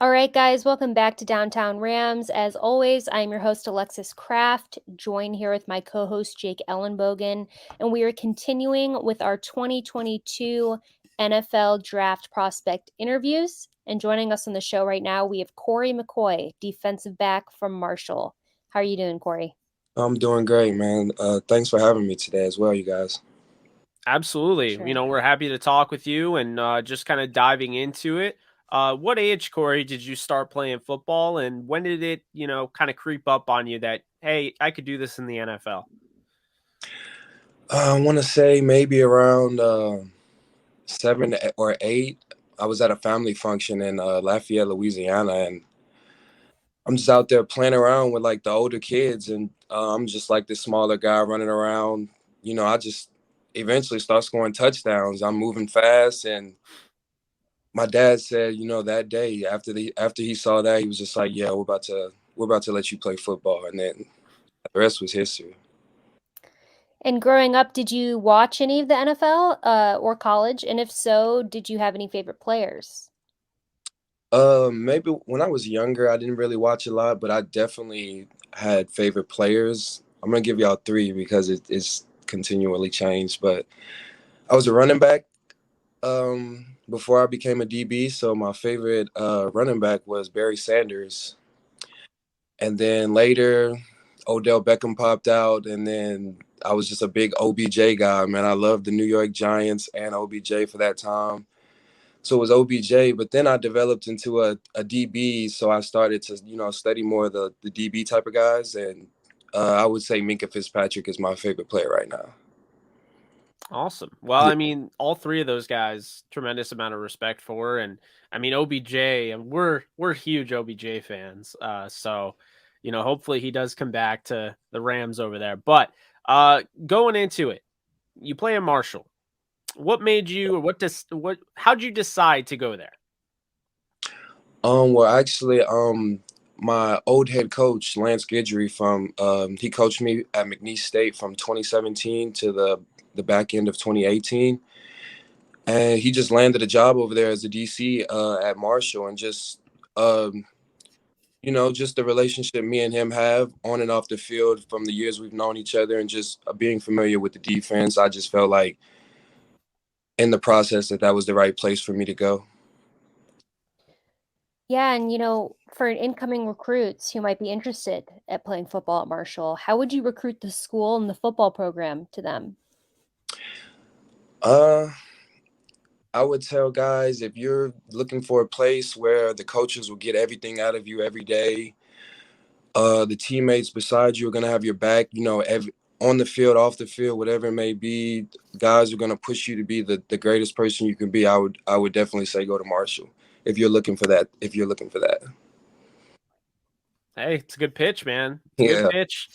All right, guys, welcome back to Downtown Rams. As always, I'm your host, Alexis Kraft, joined here with my co-host, Jake Ellenbogen, and we are continuing with our 2022 NFL Draft Prospect interviews. And joining us on the show right now, we have Cory McCoy, defensive back from Marshall. How are you doing, Cory? I'm doing great, man. Thanks for having me today as well, you guys. Absolutely. Sure. We're happy to talk with you and just kind of diving into it. What age, Cory, did you start playing football, and when did it, kind of creep up on you that, hey, I could do this in the NFL? I want to say maybe around 7 or 8. I was at a family function in Lafayette, Louisiana, and I'm just out there playing around with like the older kids, and I'm just like this smaller guy running around. I just eventually start scoring touchdowns. I'm moving fast, and my dad said, that day after he saw that, he was just like, "Yeah, we're about to let you play football," and then the rest was history. And growing up, did you watch any of the NFL or college? And if so, did you have any favorite players? Maybe when I was younger, I didn't really watch a lot, but I definitely had favorite players. I'm gonna give y'all three because it's continually changed. But I was a running back before I became a DB, so my favorite running back was Barry Sanders. And then later, Odell Beckham popped out, and then I was just a big OBJ guy, man. I loved the New York Giants and OBJ for that time. So it was OBJ, but then I developed into a DB, so I started to, study more of the DB type of guys, and I would say Minka Fitzpatrick is my favorite player right now. Awesome. Well, Yeah. all three of those guys, tremendous amount of respect for, and OBJ, and we're huge OBJ fans. So, hopefully he does come back to the Rams over there. But going into it, you play in Marshall. What made you, or how'd you decide to go there? Well, actually, my old head coach Lance Guidry he coached me at McNeese State from 2017 to the back end of 2018. And he just landed a job over there as a DC at Marshall, and just just the relationship me and him have on and off the field from the years we've known each other, and just being familiar with the defense, I just felt like in the process that was the right place for me to go. Yeah, and for incoming recruits who might be interested at playing football at Marshall, how would you recruit the school and the football program to them? Uh, I would tell guys, if you're looking for a place where the coaches will get everything out of you every day, the teammates beside you are gonna have your back, on the field, off the field, whatever it may be, guys are gonna push you to be the greatest person you can be. I would definitely say go to Marshall if you're looking for that. If you're looking for that. Hey, it's a good pitch, man. It's a good Yeah. pitch.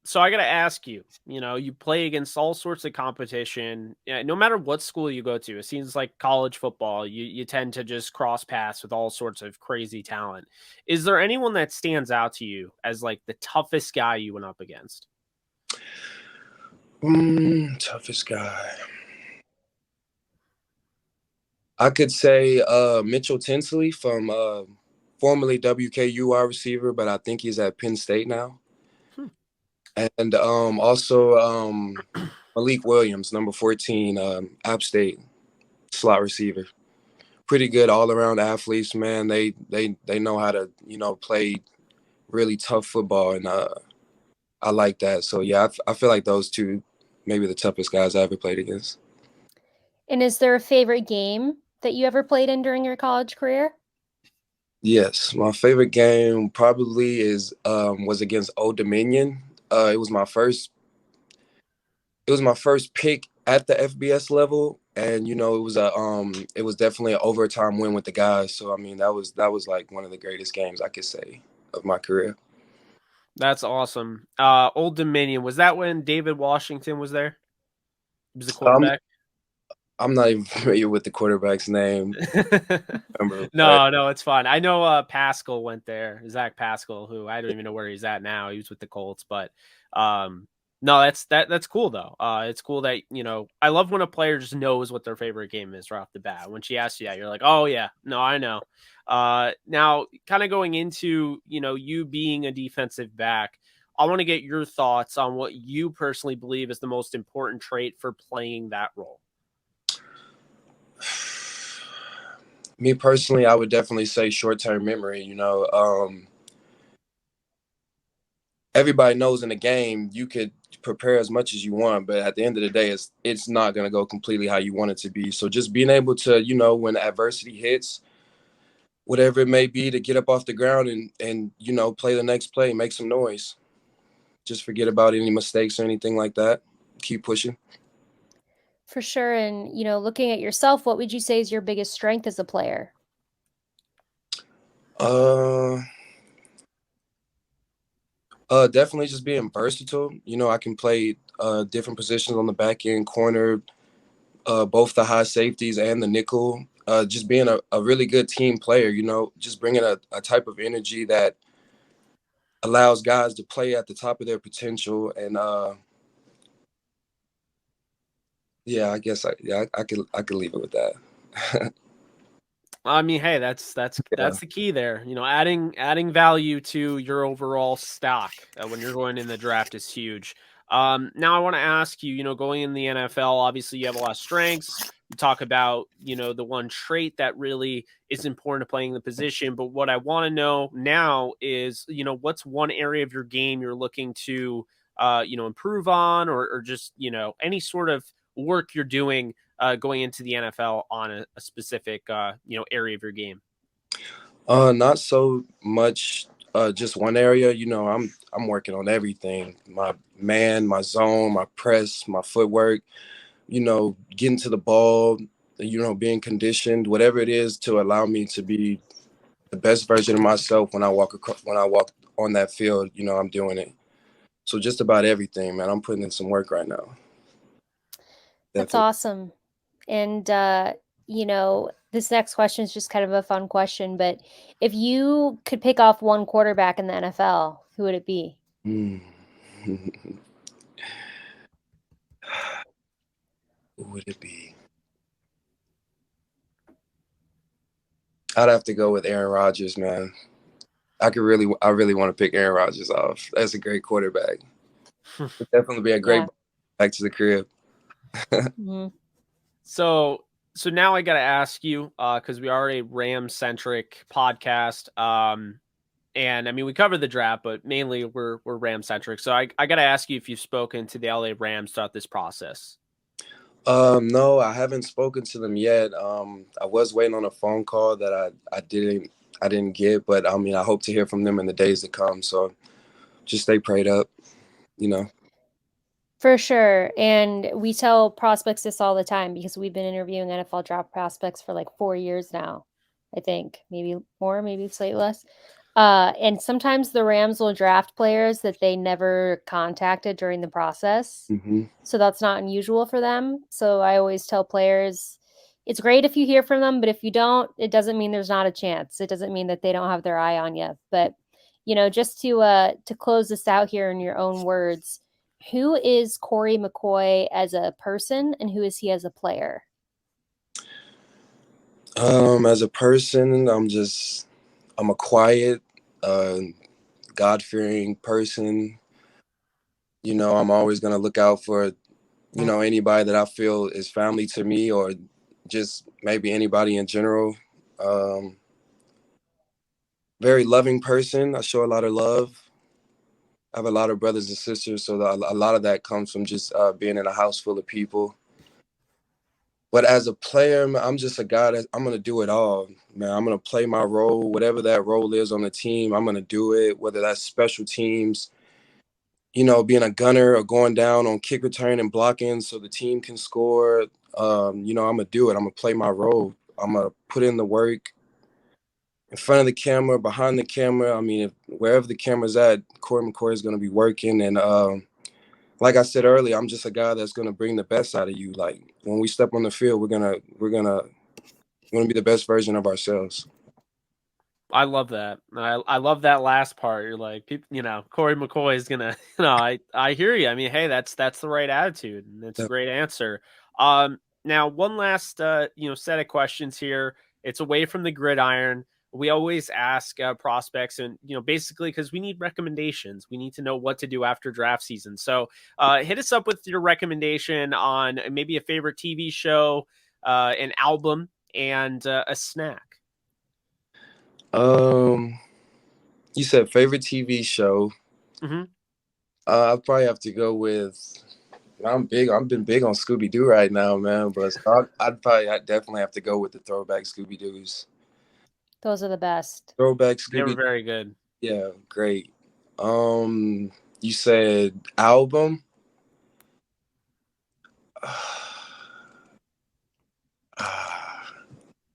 So I gotta ask you, you play against all sorts of competition. Yeah, no matter what school you go to, it seems like college football, you tend to just cross paths with all sorts of crazy talent. Is there anyone that stands out to you as like the toughest guy you went up against? Toughest guy. I could say Mitchell Tinsley from formerly WKU wide receiver, but I think he's at Penn State now. Hmm. And also Malik Williams, number 14, App State slot receiver. Pretty good all around athletes, man. They know how to play really tough football, and I like that. So yeah, I feel like those two maybe the toughest guys I ever played against. And is there a favorite game that you ever played in during your college career? Yes, my favorite game probably was against Old Dominion. It was my first pick at the FBS level, and it was definitely an overtime win with the guys. So I mean, that was like one of the greatest games I could say of my career. That's awesome. Old Dominion, was that when David Washington was there? He was the Um, quarterback. I'm not even familiar with the quarterback's name. Remember, but No, it's fine. I know Pascal went there, Zach Pascal, who I don't even know where he's at now. He was with the Colts, but um no, that's cool though. It's cool that, I love when a player just knows what their favorite game is right off the bat. When she asks you that, you're like, "Oh yeah, no, I know." Now kind of going into, you being a defensive back, I want to get your thoughts on what you personally believe is the most important trait for playing that role. me personally, I would definitely say short-term memory. Everybody knows in the game you could prepare as much as you want, but at the end of the day, it's not going to go completely how you want it to be. So just being able to, when adversity hits, whatever it may be, to get up off the ground and play the next play, make some noise. Just forget about any mistakes or anything like that. Keep pushing. For sure. And, looking at yourself, what would you say is your biggest strength as a player? Uh, Definitely just being versatile. I can play different positions on the back end, corner, both the high safeties and the nickel. Just being a really good team player, just bringing a type of energy that allows guys to play at the top of their potential. And yeah, I guess I could leave it with that. I mean, hey, that's Yeah. the key there. Adding value to your overall stock when you're going in the draft is huge. Now I want to ask you, going in the NFL, obviously you have a lot of strengths. You talk about, the one trait that really is important to playing the position. But what I want to know now is, what's one area of your game you're looking to, improve on, or just, any sort of work you're doing going into the NFL on a specific area of your game? Not so much just one area. I'm working on everything. My zone, my press, my footwork, getting to the ball, being conditioned, whatever it is to allow me to be the best version of myself when I walk on that field, I'm doing it. So just about everything, man. I'm putting in some work right now. That's Definitely. awesome. And, this next question is just kind of a fun question, but if you could pick off one quarterback in the NFL, who would it be? Hmm. Who would it be? I'd have to go with Aaron Rodgers, man. I really want to pick Aaron Rodgers off. That's a great quarterback. It'd definitely be a great Yeah. back to the crib. Mhm. So now I got to ask you, because we are a Ram centric podcast. And I mean, we covered the draft, but mainly we're Ram centric. So I got to ask you if you've spoken to the LA Rams throughout this process. No, I haven't spoken to them yet. I was waiting on a phone call that I didn't get, but I mean, I hope to hear from them in the days to come. So just stay prayed up, you know. For sure. And we tell prospects this all the time because we've been interviewing NFL draft prospects for like 4 years now, I think. Maybe more, maybe slightly less. And sometimes the Rams will draft players that they never contacted during the process. Hmm. So that's not unusual for them. So I always tell players it's great if you hear from them, but if you don't, it doesn't mean there's not a chance. It doesn't mean that they don't have their eye on you. But just to close this out here in your own words, who is Cory McCoy as a person and who is he as a player? As a person, I'm a quiet, uh, God-fearing person. I'm always gonna look out for, anybody that I feel is family to me, or just maybe anybody in general. Um, Very loving person. I show a lot of love. I have a lot of brothers and sisters, so a lot of that comes from just being in a house full of people. But as a player, man, I'm just a guy that I'm gonna do it all, man. I'm gonna play my role, whatever that role is on the team. I'm gonna do it, whether that's special teams, being a gunner or going down on kick return and blocking so the team can score. I'm gonna do it. I'm gonna play my role. I'm gonna put in the work in front of the camera, behind the camera. I mean, wherever the camera's at, Cory McCoy is gonna be working. And like I said earlier, I'm just a guy that's gonna bring the best out of you. Like when we step on the field, we're gonna be the best version of ourselves. I love that. I love that last part. You're like, Cory McCoy is gonna, I hear you. I mean, hey, that's the right attitude, and it's a great answer. Now one last, set of questions here. It's away from the gridiron. We always ask prospects, and basically because we need recommendations. We need to know what to do after draft season. So, hit us up with your recommendation on maybe a favorite TV show, an album, and a snack. You said favorite TV show. Mm-hmm. I'd probably have to go with. I've been big on Scooby Doo right now, man. But I'd definitely have to go with the throwback Scooby Doos. Those are the best. Throwback They were Scooby. very good. Yeah, great. You said album.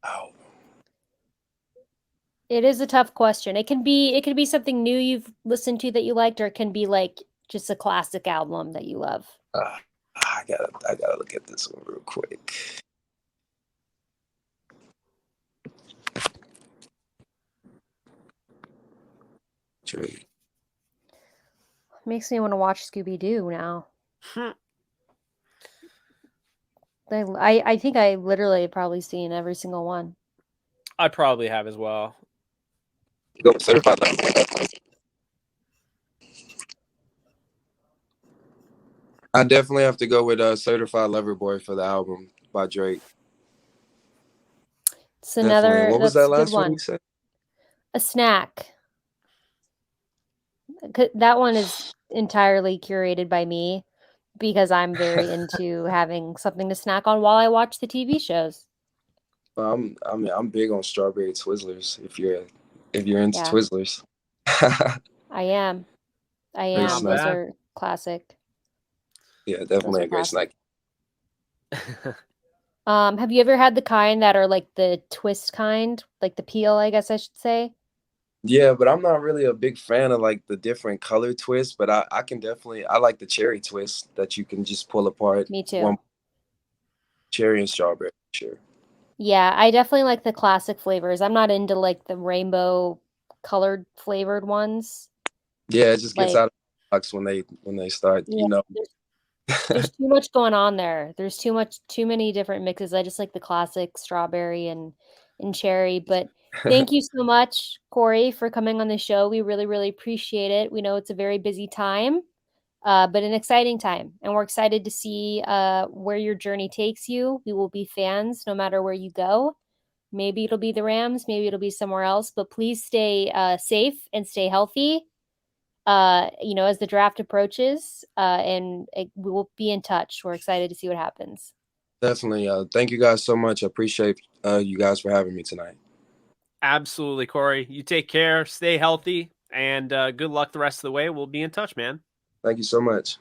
Album. It is a tough question. It can be something new you've listened to that you liked, or it can be like just a classic album that you love. I gotta look at this one real quick. Makes me want to watch Scooby Doo now. I think I literally have probably seen every single one. I probably have as well. Go with Certified Lover Boy. I definitely have to go with Certified Lover Boy for the album by Drake. It's another. Definitely. What was That's that a good last one one. you said? A snack. That one is entirely curated by me because I'm very into having something to snack on while I watch the TV shows. I'm big on strawberry Twizzlers. If you're into Yeah. Twizzlers, I am. Not Those bad. are classic. Yeah, definitely a great snack. Have you ever had the kind that are like the twist kind, like the peel, I guess I should say? Yeah, but I'm not really a big fan of like the different color twists. But I like the cherry twist that you can just pull apart. Me too. One cherry and strawberry, sure. Yeah, I definitely like the classic flavors. I'm not into like the rainbow colored flavored ones. Yeah, it just gets Like, out of the box when they start, yeah, there's too much going on there. There's too many different mixes. I just like the classic strawberry and cherry. But thank you so much, Cory, for coming on the show. We really, really appreciate it. We know it's a very busy time, but an exciting time. And we're excited to see where your journey takes you. We will be fans no matter where you go. Maybe it'll be the Rams, maybe it'll be somewhere else, but please stay safe and stay healthy. As the draft approaches, and we will be in touch. We're excited to see what happens. Definitely. Thank you guys so much. I appreciate you guys for having me tonight. Absolutely, Cory. You take care, stay healthy, and good luck the rest of the way. We'll be in touch, man. Thank you so much.